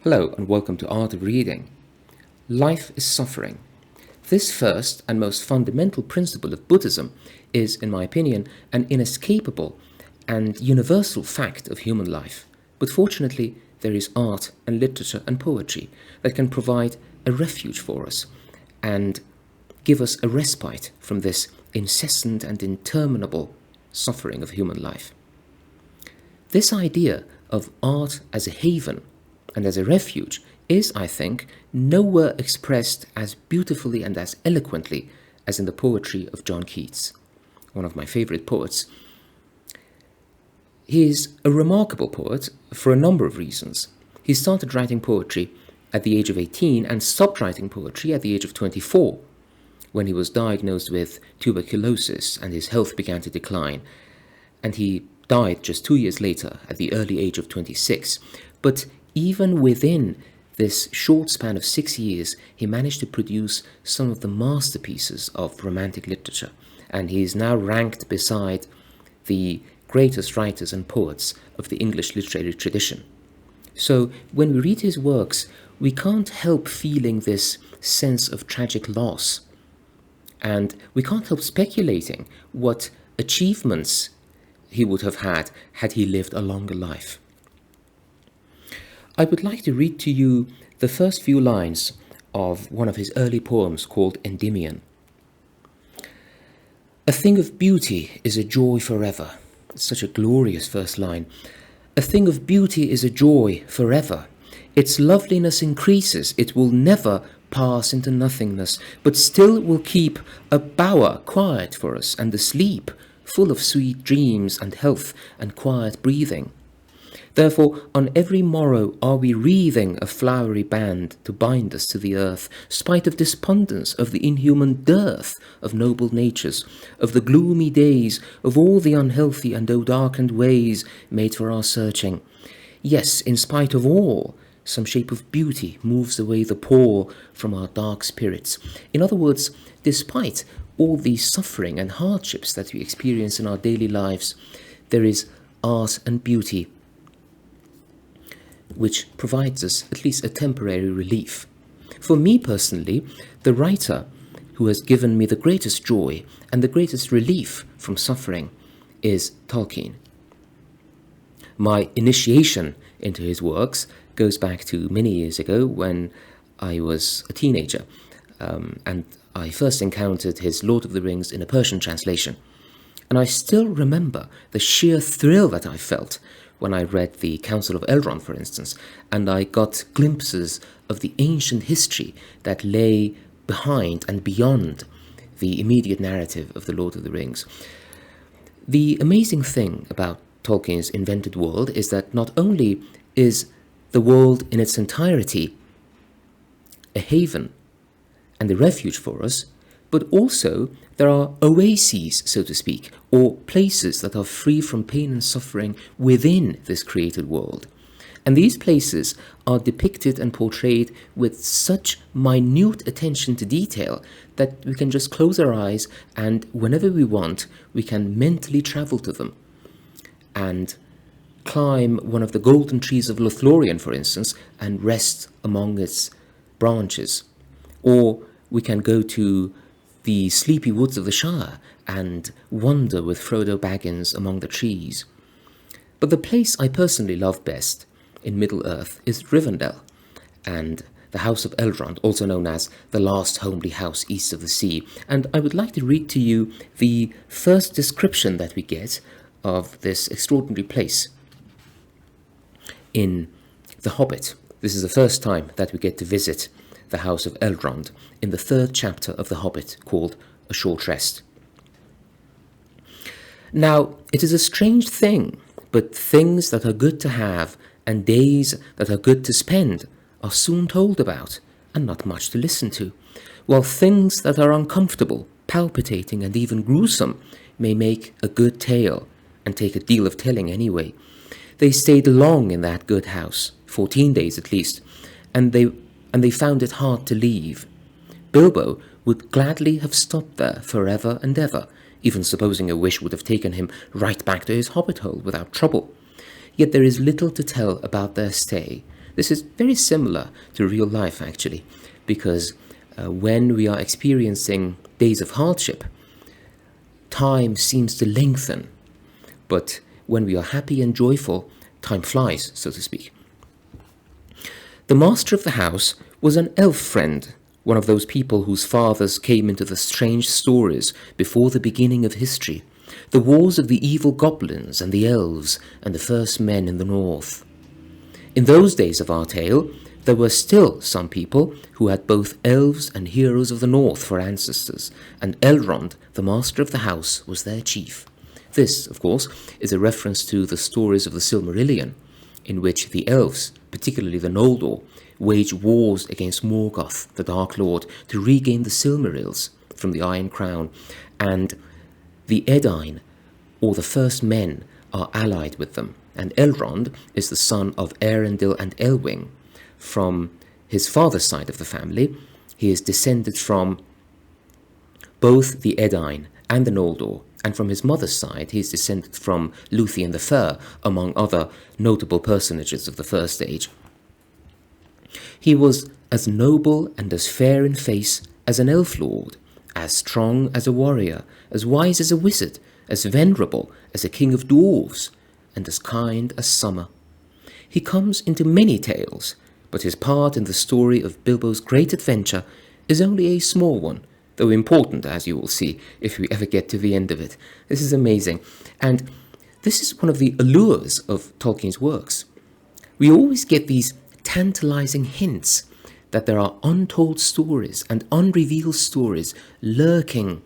Hello and welcome to Art of Reading. Life is suffering. This first and most fundamental principle of Buddhism is, in my opinion, an inescapable and universal fact of human life. But fortunately, there is art and literature and poetry that can provide a refuge for us and give us a respite from this incessant and interminable suffering of human life. This idea of art as a haven and as a refuge is, I think, nowhere expressed as beautifully and as eloquently as in the poetry of John Keats, one of my favorite poets. He is a remarkable poet for a number of reasons. He started writing poetry at the age of 18 and stopped writing poetry at the age of 24, when he was diagnosed with tuberculosis and his health began to decline, and he died just 2 years later at the early age of 26. But even within this short span of 6 years, he managed to produce some of the masterpieces of romantic literature, and he is now ranked beside the greatest writers and poets of the English literary tradition. So when we read his works, we can't help feeling this sense of tragic loss, and we can't help speculating what achievements he would have had he lived a longer life. I would like to read to you the first few lines of one of his early poems called Endymion. A thing of beauty is a joy forever. It's such a glorious first line. A thing of beauty is a joy forever. Its loveliness increases. It will never pass into nothingness, but still will keep a bower quiet for us, and the sleep full of sweet dreams and health and quiet breathing. Therefore, on every morrow are we wreathing a flowery band to bind us to the earth, spite of despondence, of the inhuman dearth of noble natures, of the gloomy days, of all the unhealthy and darkened ways made for our searching. Yes, in spite of all, some shape of beauty moves away the pall from our dark spirits. In other words, despite all the suffering and hardships that we experience in our daily lives, there is art and beauty which provides us at least a temporary relief. For me personally, the writer who has given me the greatest joy and the greatest relief from suffering is Tolkien. My initiation into his works goes back to many years ago when I was a teenager, and I first encountered his Lord of the Rings in a Persian translation. And I still remember the sheer thrill that I felt when I read the Council of Elrond, for instance, and I got glimpses of the ancient history that lay behind and beyond the immediate narrative of the Lord of the Rings. The amazing thing about Tolkien's invented world is that not only is the world in its entirety a haven and a refuge for us, but also there are oases, so to speak, or places that are free from pain and suffering within this created world. And these places are depicted and portrayed with such minute attention to detail that we can just close our eyes and whenever we want, we can mentally travel to them and climb one of the golden trees of Lothlorien, for instance, and rest among its branches. Or we can go to the sleepy woods of the Shire and wander with Frodo Baggins among the trees. But the place I personally love best in Middle-earth is Rivendell, and the House of Elrond, also known as the last homely house east of the sea. And I would like to read to you the first description that we get of this extraordinary place in The Hobbit. This is the first time that we get to visit the House of Elrond in the 3rd chapter of The Hobbit, called A Short Rest. Now, it is a strange thing, but things that are good to have and days that are good to spend are soon told about and not much to listen to, while things that are uncomfortable, palpitating and even gruesome may make a good tale and take a deal of telling anyway. They stayed long in that good house, 14 days at least, and they found it hard to leave. Bilbo would gladly have stopped there forever and ever, even supposing a wish would have taken him right back to his hobbit hole without trouble. Yet there is little to tell about their stay, This is very similar to real life, actually, because when we are experiencing days of hardship, time seems to lengthen. But when we are happy and joyful, time flies, so to speak. The master of the house was an elf friend, one of those people whose fathers came into the strange stories before the beginning of history, the wars of the evil goblins and the elves and the first men in the north. In those days of our tale, there were still some people who had both elves and heroes of the north for ancestors, and Elrond, the master of the house, was their chief. This, of course, is a reference to the stories of the Silmarillion, in which the elves, particularly the Noldor, wage wars against Morgoth, the Dark Lord, to regain the Silmarils from the Iron Crown, and the Edain, or the First Men, are allied with them, and Elrond is the son of Eärendil and Elwing. From his father's side of the family, he is descended from both the Edain and the Noldor, and from his mother's side, he is descended from Lúthien the Fair, among other notable personages of the First Age. He was as noble and as fair in face as an elf lord, as strong as a warrior, as wise as a wizard, as venerable as a king of dwarves, and as kind as summer. He comes into many tales, but his part in the story of Bilbo's great adventure is only a small one, though important, as you will see, if we ever get to the end of it. This is amazing, and this is one of the allures of Tolkien's works. We always get these tantalizing hints that there are untold stories and unrevealed stories lurking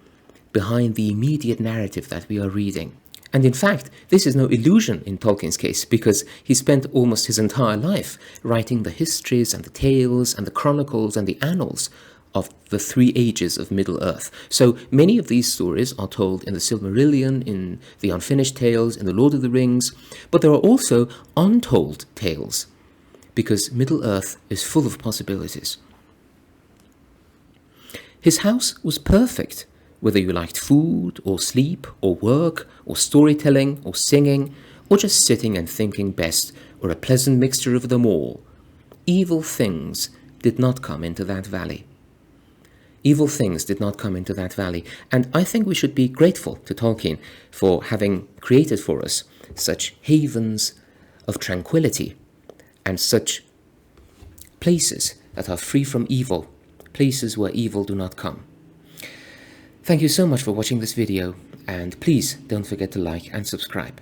behind the immediate narrative that we are reading. And in fact, this is no illusion in Tolkien's case, because he spent almost his entire life writing the histories and the tales and the chronicles and the annals of the 3 ages of Middle-earth. So many of these stories are told in the Silmarillion, in the Unfinished Tales, in the Lord of the Rings, but there are also untold tales, because Middle-earth is full of possibilities. His house was perfect, whether you liked food, or sleep, or work, or storytelling, or singing, or just sitting and thinking best, or a pleasant mixture of them all. Evil things did not come into that valley. Evil things did not come into that valley, and I think we should be grateful to Tolkien for having created for us such havens of tranquility and such places that are free from evil, places where evil do not come. Thank you so much for watching this video, and please don't forget to like and subscribe.